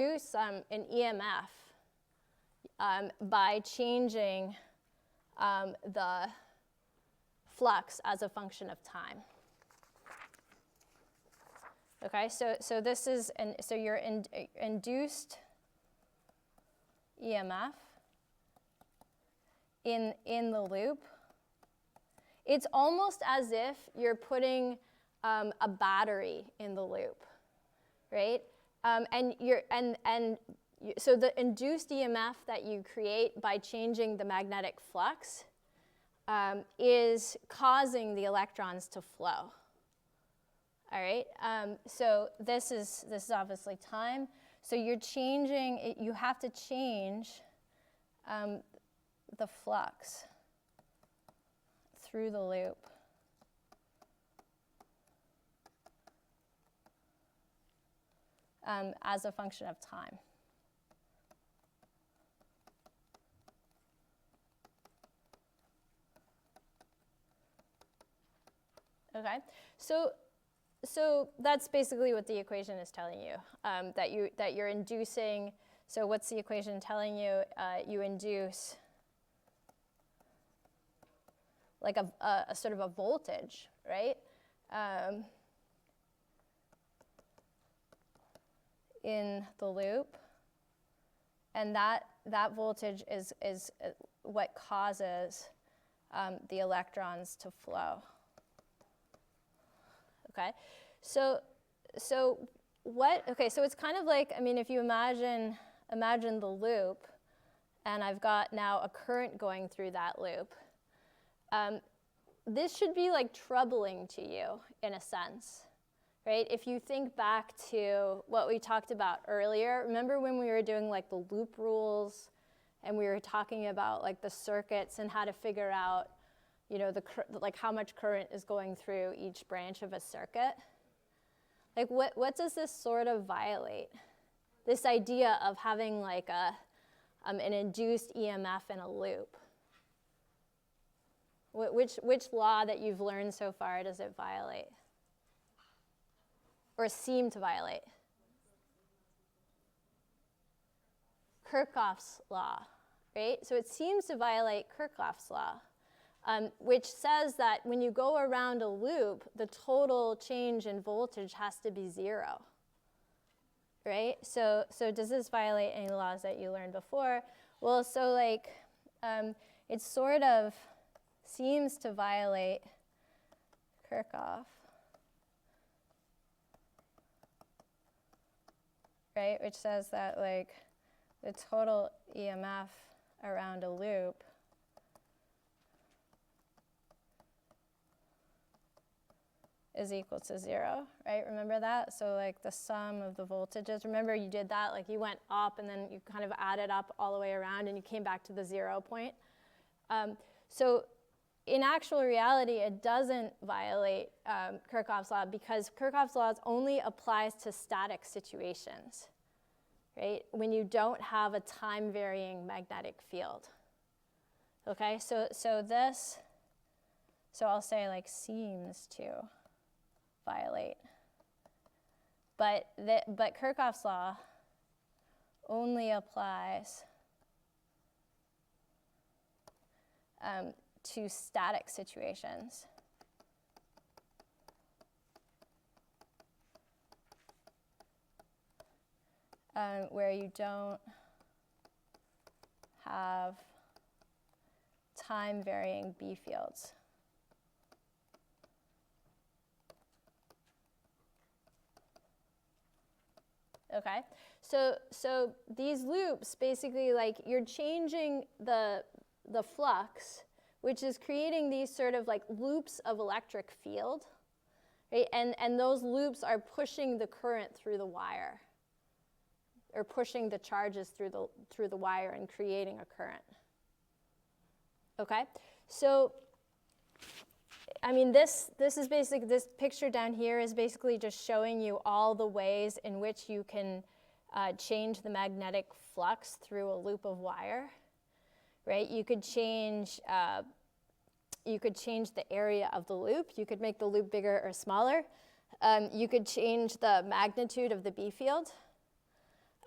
Induce an EMF by changing the flux as a function of time. Okay, so this is, so your induced EMF in the loop. It's almost as if you're putting a battery in the loop, right? So the induced EMF that you create by changing the magnetic flux is causing the electrons to flow. All right. So this is obviously time. So you're changing. You have to change the flux through the loop. As a function of time. Okay, so that's basically what the equation is telling you, that you're inducing. So what's the equation telling you? You induce like a sort of a voltage, right? In the loop, and that voltage is what causes the electrons to flow. Okay, so what? Okay, so it's kind of like, I mean, if you imagine the loop, and I've got now a current going through that loop. This should be like troubling to you in a sense. Right? If you think back to what we talked about earlier, remember when we were doing like the loop rules and we were talking about like the circuits and how to figure out, you know, like how much current is going through each branch of a circuit? Like what does this sort of violate? This idea of having like an induced EMF in a loop. Which law that you've learned so far does it violate? Or seem to violate? Kirchhoff's law, right? So it seems to violate Kirchhoff's law, which says that when you go around a loop, the total change in voltage has to be 0, right? So does this violate any laws that you learned before? Well, so like it sort of seems to violate Kirchhoff. Right, which says that like the total EMF around a loop is equal to 0, right? Remember that? So like the sum of the voltages, remember you did that, like you went up and then you kind of added up all the way around and you came back to the 0 point. So in actual reality, it doesn't violate Kirchhoff's law because Kirchhoff's law only applies to static situations, right? When you don't have a time-varying magnetic field. Okay, so I'll say like seems to violate, but Kirchhoff's law only applies to static situations. Where you don't have time-varying B fields. Okay, so these loops basically, like, you're changing the flux, which is creating these sort of like loops of electric field, right? And those loops are pushing the current through the wire, or pushing the charges through the wire and creating a current. Okay, so I mean this is basically, this picture down here is basically just showing you all the ways in which you can change the magnetic flux through a loop of wire, right? You could change the area of the loop. You could make the loop bigger or smaller. You could change the magnitude of the B field.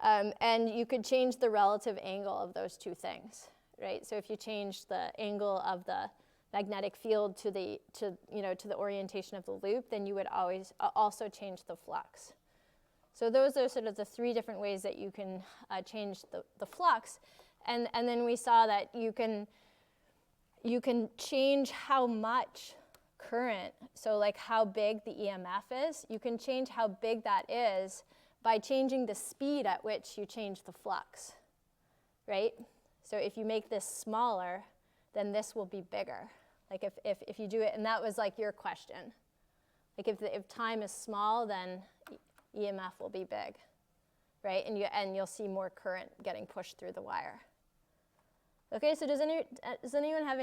And you could change the relative angle of those two things, right? So if you change the angle of the magnetic field to the orientation of the loop, then you would always also change the flux. So those are sort of the three different ways that you can change the flux. And then we saw that you can change how much current, so like how big the EMF is, you can change how big that is by changing the speed at which you change the flux, right? So if you make this smaller, then this will be bigger. Like if you do it, and that was like your question. Like if time is small, then EMF will be big, right? And you'll see more current getting pushed through the wire. Okay, so does anyone have any